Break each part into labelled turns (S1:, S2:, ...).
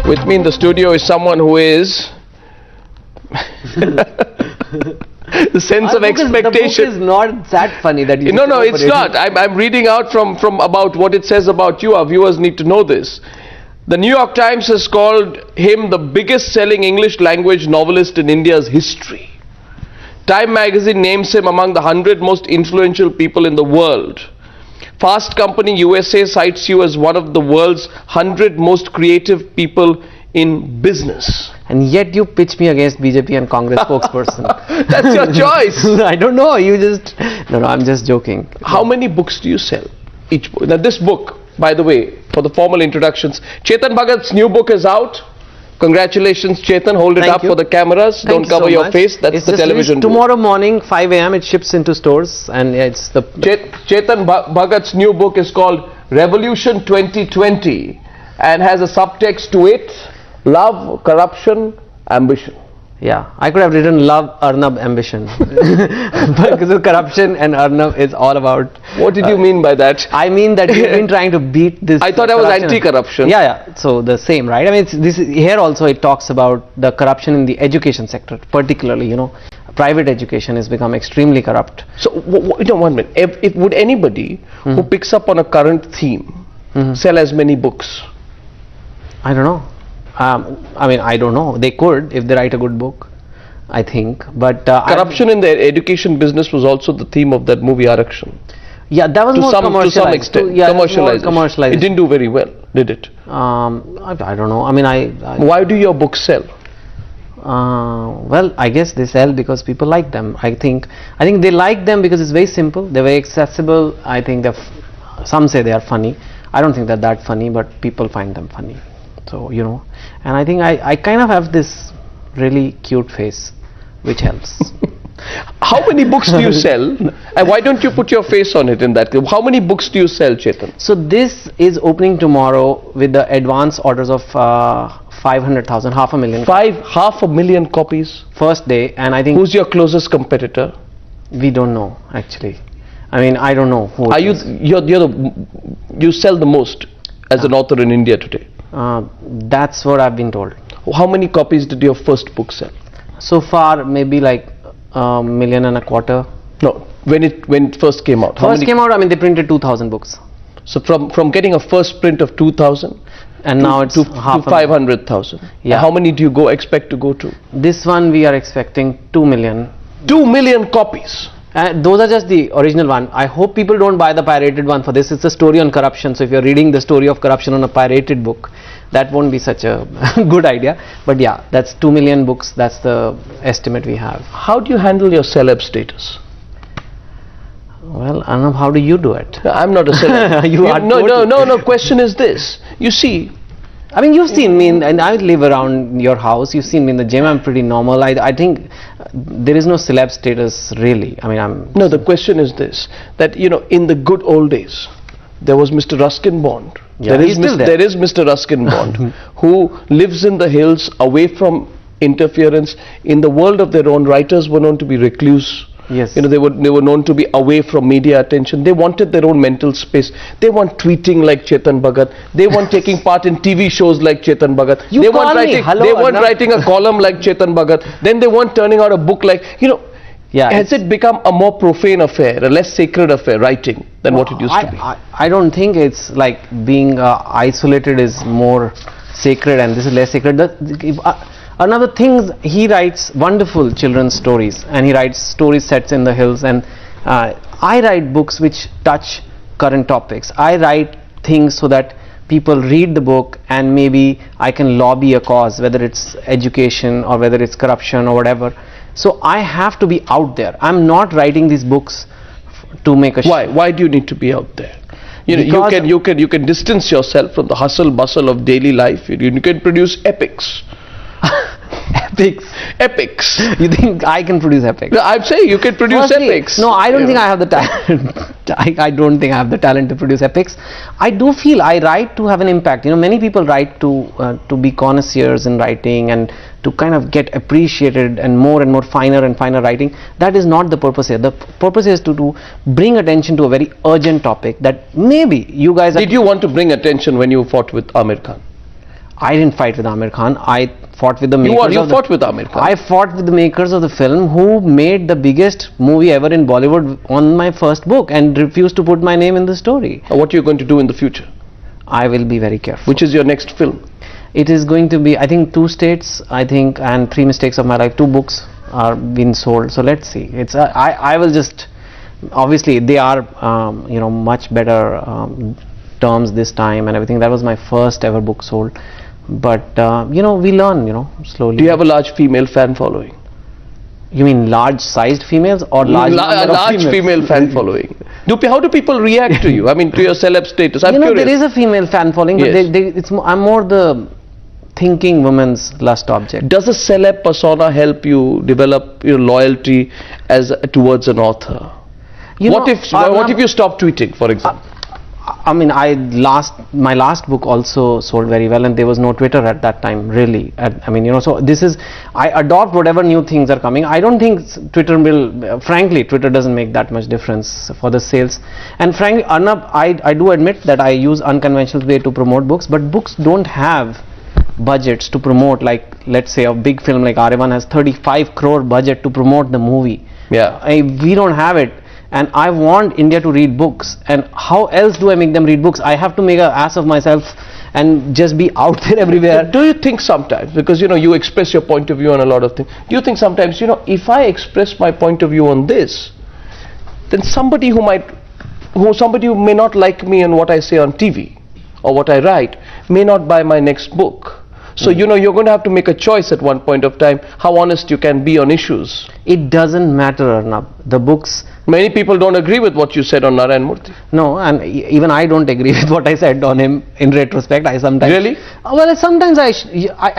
S1: With me in the studio is someone who is the sense of expectation.
S2: The book is not that funny that you.
S1: No, it's not. I'm reading out from about what it says about you. Our viewers need to know this. The New York Times has called him the biggest selling English language novelist in India's history. Time magazine names him among the 100 most influential people in the world. Fast Company USA cites you as one of the world's 100 most creative people in business.
S2: And yet you pitch me against BJP and Congress spokesperson.
S1: That's your choice.
S2: I don't know. You just... No, I'm just joking.
S1: How many books do you sell? Each book. Now this book, by the way, for the formal introductions, Chetan Bhagat's new book is out. Congratulations, Chetan. Hold it up for the cameras. Don't cover your face. That's the television.
S2: Tomorrow morning, 5 a.m. it ships into stores, and it's the...
S1: Chetan Bhagat's new book is called Revolution 2020 and has a subtext to it: love, corruption, ambition.
S2: Yeah, I could have written love, Arnab, ambition. Because corruption and Arnab is all about...
S1: What did you mean by that?
S2: I mean that you've been trying to beat this...
S1: I thought I was anti-corruption.
S2: Yeah, so the same, right? I mean, here also it talks about the corruption in the education sector, particularly, you know. Private education has become extremely corrupt.
S1: So, one minute. Would anybody who picks up on a current theme sell as many books?
S2: I don't know. I mean, I don't know. They could if they write a good book, I think. But
S1: corruption in the education business was also the theme of that movie Arakshan.
S2: Yeah, that was
S1: to some extent. Commercialization. It didn't do very well, did it?
S2: I don't know. I mean,
S1: why do your books sell?
S2: Well, I guess they sell because people like them. I think they like them because it's very simple. They're very accessible. I think some say they are funny. I don't think they're that funny, but people find them funny. So, you know, and I think I kind of have this really cute face, which helps.
S1: How many books do you sell? And why don't you put your face on it in that? How many books do you sell, Chetan?
S2: So this is opening tomorrow with the advance orders of 500,000, 500,000.
S1: 500,000 copies?
S2: First day, and I think...
S1: Who's your closest competitor?
S2: We don't know, actually. I mean, I don't know who.
S1: You sell the most as an author in India today?
S2: That's what I've been told.
S1: How many copies did your first book sell?
S2: So far, maybe like 1.25 million.
S1: No, when it first came out.
S2: I mean, they printed 2,000 books.
S1: So from getting a first print of 2,000
S2: and now it's
S1: to 500,000.
S2: Yeah.
S1: How many do you expect to go to?
S2: This one we are expecting 2 million.
S1: 2 million copies.
S2: Those are just the original one. I hope people don't buy the pirated one for this. It's a story on corruption. So if you're reading the story of corruption on a pirated book, that won't be such a good idea. But yeah, that's 2 million books. That's the estimate we have.
S1: How do you handle your celeb status?
S2: Well, I don't know. How do you do it?
S1: I'm not a celeb. No. Question is this. You see,
S2: I mean, you've seen me, and I live around your house. You've seen me in the gym. I'm pretty normal. I think there is no celeb status really. I mean,
S1: No, the question is this: that in the good old days, there was Mr. Ruskin Bond.
S2: Yeah,
S1: there is Mr. Ruskin Bond who lives in the hills, away from interference. In the world of their own, writers were known to be recluse.
S2: Yes.
S1: They were known to be away from media attention. They wanted their own mental space. They want tweeting like Chetan Bhagat. They want taking part in TV shows like Chetan Bhagat. They want writing a column like Chetan Bhagat. Then they want turning out a book like,
S2: Yeah,
S1: has it become a more profane affair, a less sacred affair, writing, than what it used to be?
S2: I don't think it's like being isolated is more sacred and this is less sacred. Another thing, he writes wonderful children's stories, and he writes stories set in the hills, and I write books which touch current topics. I write things so that people read the book and maybe I can lobby a cause, whether it's education or whether it's corruption or whatever. So I have to be out there. I'm not writing these books to make a
S1: Why do you need to be out there? You can distance yourself from the hustle bustle of daily life. You can produce epics. Epics.
S2: You think I can produce epics?
S1: No, I'm saying you can produce epics.
S2: No, I don't think I have the talent. I don't think I have the talent to produce epics. I do feel I write to have an impact. Many people write to be connoisseurs in writing and to kind of get appreciated and more finer and finer writing. That is not the purpose here. The purpose is to bring attention to a very urgent topic that maybe you guys...
S1: Did you want to bring attention when you fought with Amir Khan?
S2: I didn't fight with Amir Khan. I fought with the makers.
S1: You fought with Amir Khan.
S2: I fought with the makers of the film who made the biggest movie ever in Bollywood on my first book and refused to put my name in the story.
S1: What are you going to do in the future?
S2: I will be very careful.
S1: Which is your next film?
S2: It is going to be, I think, 2 states, I think, and 3 mistakes of my life. 2 books are being sold. So let's see. It's I will just, obviously they are you know, much better terms this time and everything. That was my first ever book sold. But you know, we learn, you know, slowly.
S1: Do you have a large female fan following?
S2: You mean large-sized females or large
S1: female fan following? How do people react to you? I mean, to your celeb status. I'm curious.
S2: There is a female fan following, but
S1: Yes.
S2: I'm more the thinking woman's lust object.
S1: Does a celeb persona help you develop your loyalty towards an author? What if you stop tweeting, for example?
S2: I mean, my last book also sold very well, and there was no Twitter at that time, really. I mean, you know, so I adopt whatever new things are coming. I don't think Twitter will, frankly, Twitter doesn't make that much difference for the sales. And frankly, Arnab, I do admit that I use unconventional way to promote books, but books don't have budgets to promote, like, let's say a big film like Aryavan has 35 crore budget to promote the movie.
S1: Yeah.
S2: We don't have it. And I want India to read books, and how else do I make them read books? I have to make an ass of myself and just be out there everywhere.
S1: Do you think sometimes, because you know, you express your point of view on a lot of things, do you think sometimes, you know, if I express my point of view on this, then somebody who may not like me and what I say on TV or what I write may not buy my next book? So you know, you're going to have to make a choice at one point of time how honest you can be on issues.
S2: It doesn't matter, Arnab. The books...
S1: Many people don't agree with what you said on Narayan Murthy.
S2: No, and even I don't agree with what I said on him in retrospect. I sometimes...
S1: Really?
S2: Well, sometimes I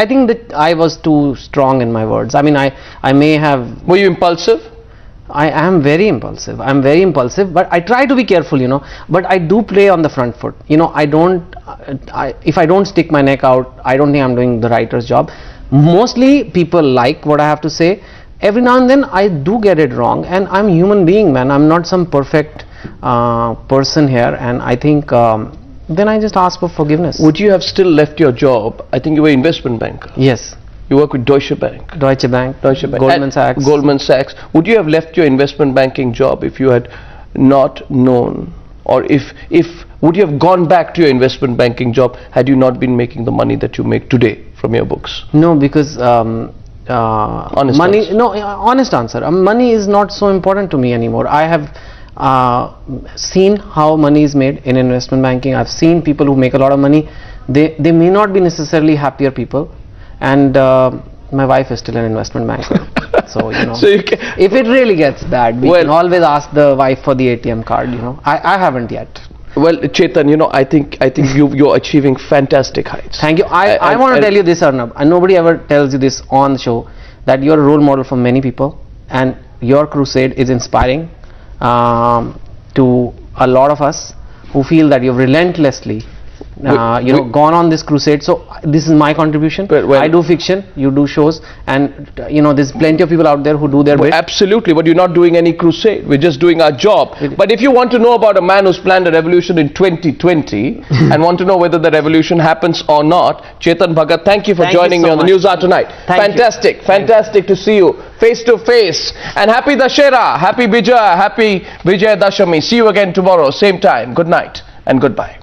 S2: think that I was too strong in my words. I mean, I may have...
S1: Were you impulsive?
S2: I am very impulsive. I'm very impulsive, but I try to be careful, you know. But I do play on the front foot. You know, if I don't stick my neck out, I don't think I'm doing the writer's job. Mostly people like what I have to say. Every now and then I do get it wrong, and I'm a human being, man. I'm not some perfect person here, and I think then I just ask for forgiveness.
S1: Would you have still left your job? I think you were investment banker.
S2: Yes.
S1: You work with Deutsche Bank.
S2: Deutsche Bank. Goldman Sachs.
S1: Goldman Sachs. Would you have left your investment banking job if you had not known, or would you have gone back to your investment banking job had you not been making the money that you make today from your books?
S2: No, because
S1: honest
S2: money.
S1: answer.
S2: No, honest answer. Money is not so important to me anymore. I have seen how money is made in investment banking. I've seen people who make a lot of money. They may not be necessarily happier people. And my wife is still an investment banker. So, you know, if it really gets bad, we can always ask the wife for the ATM card, you know. I haven't yet.
S1: Well, Chetan, you know, I think you're achieving fantastic heights.
S2: Thank you. I want to tell you this, Arnab, and nobody ever tells you this on the show, that you're a role model for many people, and your crusade is inspiring to a lot of us who feel that you've relentlessly gone on this crusade. So this is my contribution. I do fiction, you do shows, and you know, there's plenty of people out there who do their bit.
S1: Absolutely, but you're not doing any crusade. We're just doing our job. But if you want to know about a man who's planned a revolution in 2020 and want to know whether the revolution happens or not, Chetan Bhagat, thank you for joining me on the Newshour tonight. Fantastic to see you face to face. And happy Dashera, happy Vijay Dashami. See you again tomorrow, same time. Good night and goodbye.